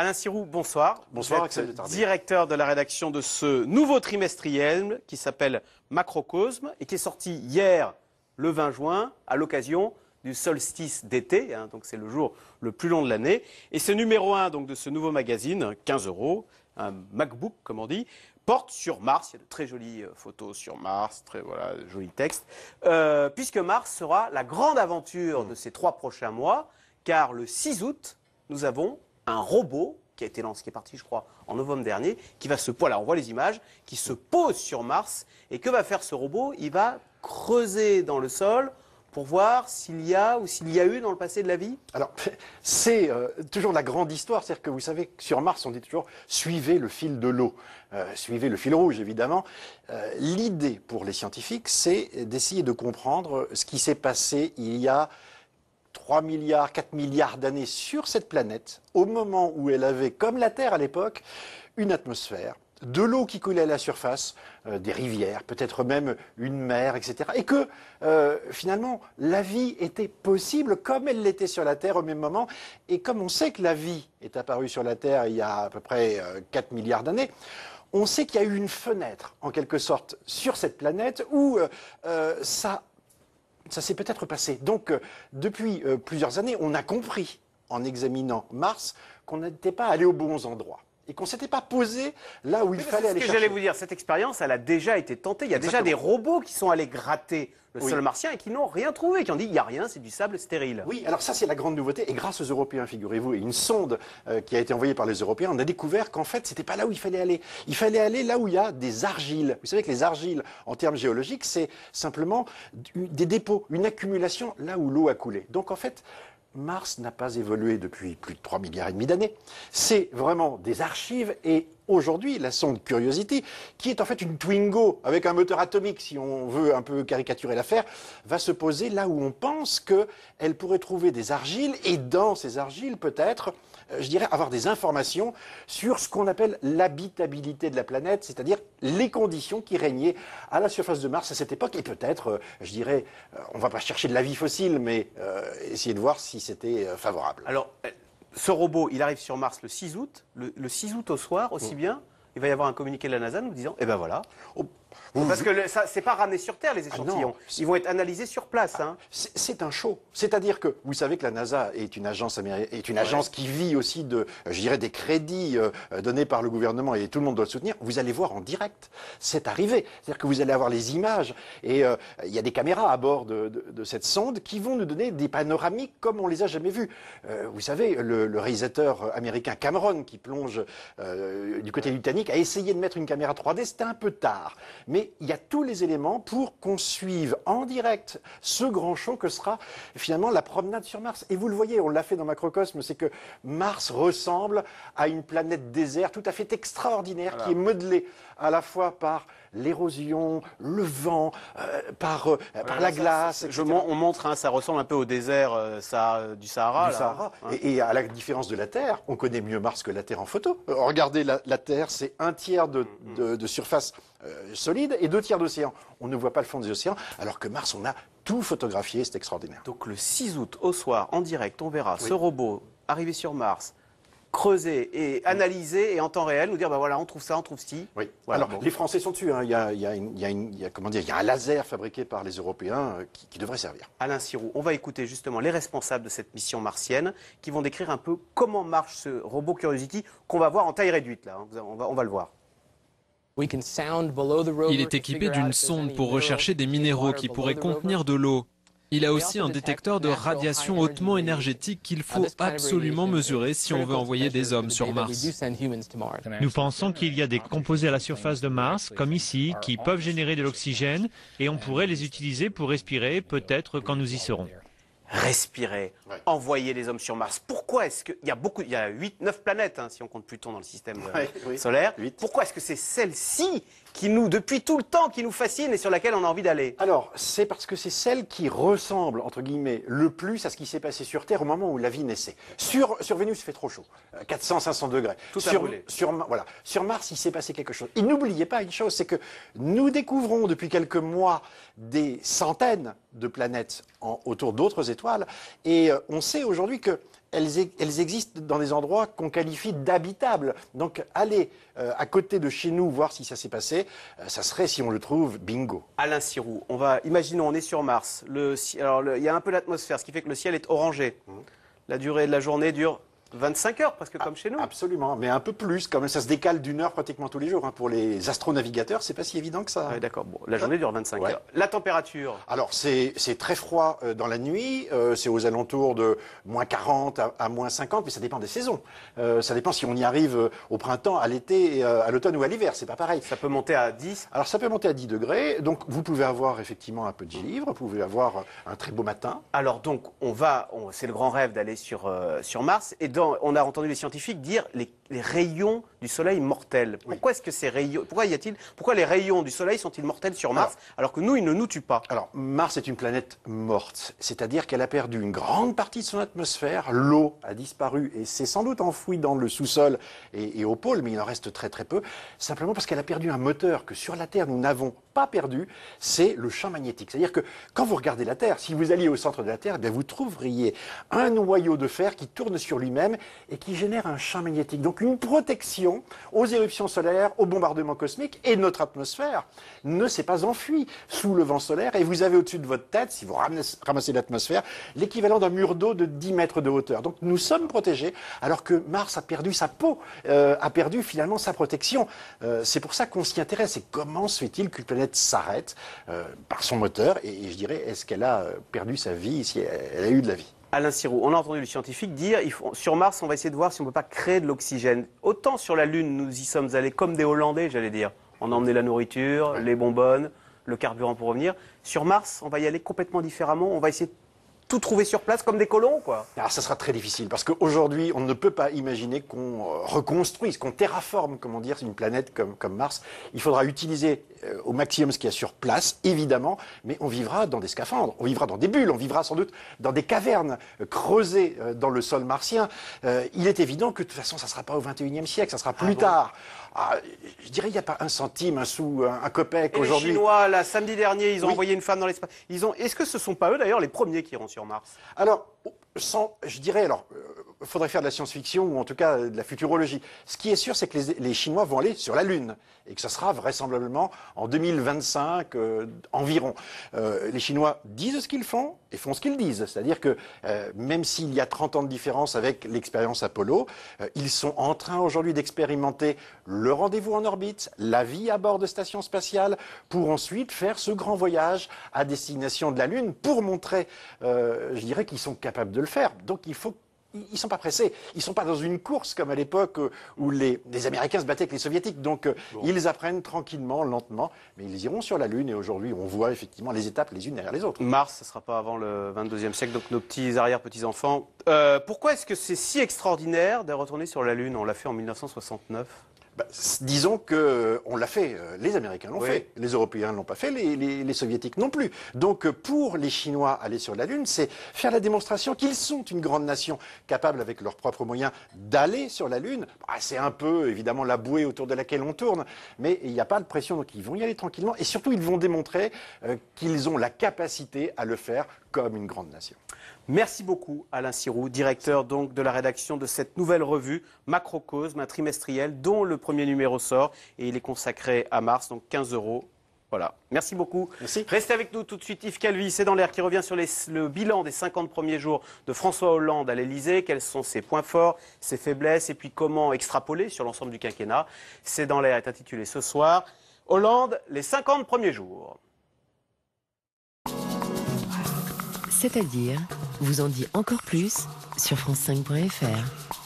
Alain Sirou, bonsoir. Bonsoir, vous Axel êtes de Tardif. directeur de la rédaction de ce nouveau trimestriel qui s'appelle Macrocosme et qui est sorti hier, le 20 juin, à l'occasion du solstice d'été, donc c'est le jour le plus long de l'année. Et ce numéro 1 donc, de ce nouveau magazine, 15 €, un MacBook comme on dit, porte sur Mars. Il y a de très jolies photos sur Mars, très voilà, jolis textes, puisque Mars sera la grande aventure de ces 3 prochains mois, car le 6 août, nous avons un robot qui a été lancé, qui est parti, je crois, en novembre dernier, qui va se poser, là on voit les images, qui se pose sur Mars. Et que va faire ce robot? Il va creuser dans le sol pour voir s'il y a ou s'il y a eu dans le passé de la vie. Alors, c'est toujours la grande histoire, c'est-à-dire que vous savez, sur Mars, on dit toujours « suivez le fil de l'eau ». Suivez le fil rouge, évidemment. L'idée pour les scientifiques, c'est d'essayer de comprendre ce qui s'est passé il y a 3 milliards, 4 milliards d'années sur cette planète, au moment où elle avait, comme la Terre à l'époque, une atmosphère, de l'eau qui coulait à la surface, des rivières, peut-être même une mer, etc. Et que, finalement, la vie était possible comme elle l'était sur la Terre au même moment. Et comme on sait que la vie est apparue sur la Terre il y a à peu près 4 milliards d'années, on sait qu'il y a eu une fenêtre, en quelque sorte, sur cette planète où ça s'est peut-être passé. Donc, depuis plusieurs années, on a compris, en examinant Mars, qu'on n'était pas allé aux bons endroits. Et qu'on ne s'était pas posé là où il fallait aller chercher. C'est ce que j'allais vous dire, cette expérience, elle a déjà été tentée. Il y a déjà des robots qui sont allés gratter le sol martien et qui n'ont rien trouvé, qui ont dit il n'y a rien, c'est du sable stérile. Oui, alors ça c'est la grande nouveauté. Et grâce aux Européens, figurez-vous, et une sonde qui a été envoyée par les Européens, on a découvert qu'en fait, c'était pas là où il fallait aller. Il fallait aller là où il y a des argiles. Vous savez que les argiles, en termes géologiques, c'est simplement des dépôts, une accumulation là où l'eau a coulé. Donc en fait, Mars n'a pas évolué depuis plus de 3 milliards et demi d'années. C'est vraiment des archives et aujourd'hui, la sonde Curiosity, qui est en fait une Twingo avec un moteur atomique, si on veut un peu caricaturer l'affaire, va se poser là où on pense qu'elle pourrait trouver des argiles et dans ces argiles, peut-être, je dirais, avoir des informations sur ce qu'on appelle l'habitabilité de la planète, c'est-à-dire les conditions qui régnaient à la surface de Mars à cette époque. Et peut-être, je dirais, on ne va pas chercher de la vie fossile, mais essayer de voir si c'était favorable. Alors, ce robot, il arrive sur Mars le 6 août. Le 6 août au soir, aussi bien, il va y avoir un communiqué de la NASA nous disant, eh ben voilà. Parce que ça, c'est pas ramené sur Terre, les échantillons. Ils vont être analysés sur place. C'est un show. C'est-à-dire que vous savez que la NASA est une agence qui vit aussi de, je dirais, des crédits donnés par le gouvernement et tout le monde doit le soutenir. Vous allez voir en direct. C'est arrivé. C'est-à-dire que vous allez avoir les images et il y a des caméras à bord de cette sonde qui vont nous donner des panoramiques comme on les a jamais vues. Vous savez, le réalisateur américain Cameron qui plonge du côté du Titanic a essayé de mettre une caméra 3D. C'était un peu tard. Mais il y a tous les éléments pour qu'on suive en direct ce grand show que sera finalement la promenade sur Mars. Et vous le voyez, on l'a fait dans Macrocosme, c'est que Mars ressemble à une planète désert tout à fait extraordinaire qui est modelée à la fois par l'érosion, le vent, par la glace, etc. On montre, ça ressemble un peu au désert du Sahara. Et à la différence de la Terre, on connaît mieux Mars que la Terre en photo. Regardez, la Terre, c'est 1/3 de surface solide et 2/3 d'océan. On ne voit pas le fond des océans, alors que Mars, on a tout photographié, c'est extraordinaire. Donc le 6 août au soir, en direct, on verra ce robot arriver sur Mars, creuser et analyser et en temps réel nous dire ben voilà, on trouve ça, on trouve ci. Oui. Voilà. Alors les Français sont dessus. Il y a un laser fabriqué par les Européens qui devrait servir. Alain Sirou, on va écouter justement les responsables de cette mission martienne qui vont décrire un peu comment marche ce robot Curiosity qu'on va voir en taille réduite là. On va le voir. Il est équipé d'une sonde pour rechercher des minéraux qui pourraient contenir de l'eau. Il a aussi un détecteur de radiation hautement énergétique qu'il faut absolument mesurer si on veut envoyer des hommes sur Mars. Nous pensons qu'il y a des composés à la surface de Mars, comme ici, qui peuvent générer de l'oxygène et on pourrait les utiliser pour respirer, peut-être quand nous y serons. Respirer, envoyer les hommes sur Mars. Pourquoi est-ce qu'il y a il y a 9 planètes, si on compte Pluton dans le système solaire. Pourquoi est-ce que c'est celle-ci qui depuis tout le temps, qui nous fascine et sur laquelle on a envie d'aller? Alors, c'est parce que c'est celle qui ressemble, entre guillemets, le plus à ce qui s'est passé sur Terre au moment où la vie naissait. Sur Vénus, il fait trop chaud, 400-500 degrés. Sur Mars, il s'est passé quelque chose. Et n'oubliez pas une chose, c'est que nous découvrons depuis quelques mois des centaines de planètes autour d'autres étoiles, et on sait aujourd'hui que elles existent dans des endroits qu'on qualifie d'habitables. Donc aller à côté de chez nous voir si ça s'est passé, ça serait, si on le trouve, bingo. Alain Sirou, imaginons, on est sur Mars. Il y a un peu l'atmosphère, ce qui fait que le ciel est orangé. La durée de la journée dure 25 heures, presque comme chez nous. Absolument, mais un peu plus. Quand même, ça se décale d'1 heure pratiquement tous les jours. Pour les astronavigateurs, c'est pas si évident que ça. Ah, d'accord. Bon, la journée dure 25 heures. La température? Alors, c'est très froid dans la nuit. C'est aux alentours de moins 40 à moins 50, mais ça dépend des saisons. Ça dépend si on y arrive au printemps, à l'été, à l'automne ou à l'hiver. C'est pas pareil. Ça peut monter à 10? Alors, ça peut monter à 10 degrés. Donc, vous pouvez avoir effectivement un peu de givre. Vous pouvez avoir un très beau matin. Alors, donc, c'est le grand rêve d'aller sur Mars. Et on a entendu les scientifiques dire les rayons du soleil mortels. Pourquoi est-ce que ces rayons, pourquoi les rayons du soleil sont-ils mortels sur Mars alors que nous, ils ne nous tuent pas? Alors, Mars est une planète morte, c'est-à-dire qu'elle a perdu une grande partie de son atmosphère, l'eau a disparu et c'est sans doute enfoui dans le sous-sol et au pôle, mais il en reste très très peu, simplement parce qu'elle a perdu un moteur que sur la Terre nous n'avons pas perdu, c'est le champ magnétique. C'est-à-dire que quand vous regardez la Terre, si vous alliez au centre de la Terre, eh bien vous trouveriez un noyau de fer qui tourne sur lui-même et qui génère un champ magnétique. Donc une protection aux éruptions solaires, aux bombardements cosmiques, et notre atmosphère ne s'est pas enfuie sous le vent solaire. Et vous avez au-dessus de votre tête, si vous ramassez l'atmosphère, l'équivalent d'un mur d'eau de 10 mètres de hauteur. Donc nous sommes protégés, alors que Mars a perdu sa peau, a perdu finalement sa protection. C'est pour ça qu'on s'y intéresse. Et comment se fait-il qu'une planète s'arrête par son moteur? Et je dirais, est-ce qu'elle a perdu sa vie, si elle a eu de la vie? Alain Sirou, on a entendu les scientifiques dire sur Mars, on va essayer de voir si on ne peut pas créer de l'oxygène. Autant sur la Lune, nous y sommes allés comme des Hollandais, j'allais dire. On a emmené la nourriture, les bonbonnes, le carburant pour revenir. Sur Mars, on va y aller complètement différemment. On va essayer de tout trouver sur place comme des colons, quoi. Alors ça sera très difficile parce qu'aujourd'hui, on ne peut pas imaginer qu'on reconstruise, qu'on terraforme, comment dire, une planète comme Mars. Il faudra utiliser au maximum ce qu'il y a sur place, évidemment, mais on vivra dans des scaphandres, on vivra dans des bulles, on vivra sans doute dans des cavernes creusées dans le sol martien. Il est évident que de toute façon, ça ne sera pas au XXIe siècle, ça sera plus tard. Je dirais, il n'y a pas un centime, un sou, un copec aujourd'hui. Les Chinois, là, samedi dernier, ils ont envoyé une femme dans l'espace. Est-ce que ce ne sont pas eux, d'ailleurs, les premiers qui iront sur Mars? Alors, je dirais, il faudrait faire de la science-fiction ou en tout cas de la futurologie. Ce qui est sûr, c'est que les Chinois vont aller sur la Lune et que ça sera vraisemblablement en 2025 environ. Les Chinois disent ce qu'ils font et font ce qu'ils disent. C'est-à-dire que même s'il y a 30 ans de différence avec l'expérience Apollo, ils sont en train aujourd'hui d'expérimenter le rendez-vous en orbite, la vie à bord de stations spatiales, pour ensuite faire ce grand voyage à destination de la Lune pour montrer, je dirais, qu'ils sont capables de le faire. Donc ils ne sont pas pressés, ils ne sont pas dans une course comme à l'époque où les Américains se battaient avec les Soviétiques. Donc ils apprennent tranquillement, lentement, mais ils iront sur la Lune et aujourd'hui on voit effectivement les étapes les unes derrière les autres. Mars, ce ne sera pas avant le 22e siècle, donc nos petits arrière-petits-enfants. Pourquoi est-ce que c'est si extraordinaire de retourner sur la Lune? On l'a fait en 1969. Disons qu'on l'a fait, les Américains l'ont fait, les Européens ne l'ont pas fait, les Soviétiques non plus. Donc pour les Chinois, aller sur la Lune, c'est faire la démonstration qu'ils sont une grande nation capable avec leurs propres moyens d'aller sur la Lune. C'est un peu évidemment la bouée autour de laquelle on tourne, mais il n'y a pas de pression, donc ils vont y aller tranquillement et surtout ils vont démontrer qu'ils ont la capacité à le faire comme une grande nation. Merci beaucoup Alain Sirou, directeur donc de la rédaction de cette nouvelle revue Macrocosme, un trimestriel dont le premier numéro sort et il est consacré à Mars, donc 15 €. Voilà, merci beaucoup. Merci. Restez avec nous tout de suite. Yves Calvi, c'est dans l'air qui revient sur le bilan des 50 premiers jours de François Hollande à l'Elysée. Quels sont ses points forts, ses faiblesses et puis comment extrapoler sur l'ensemble du quinquennat. C'est dans l'air est intitulé ce soir Hollande, les 50 premiers jours. C'est-à-dire, vous en dit encore plus sur France5.fr.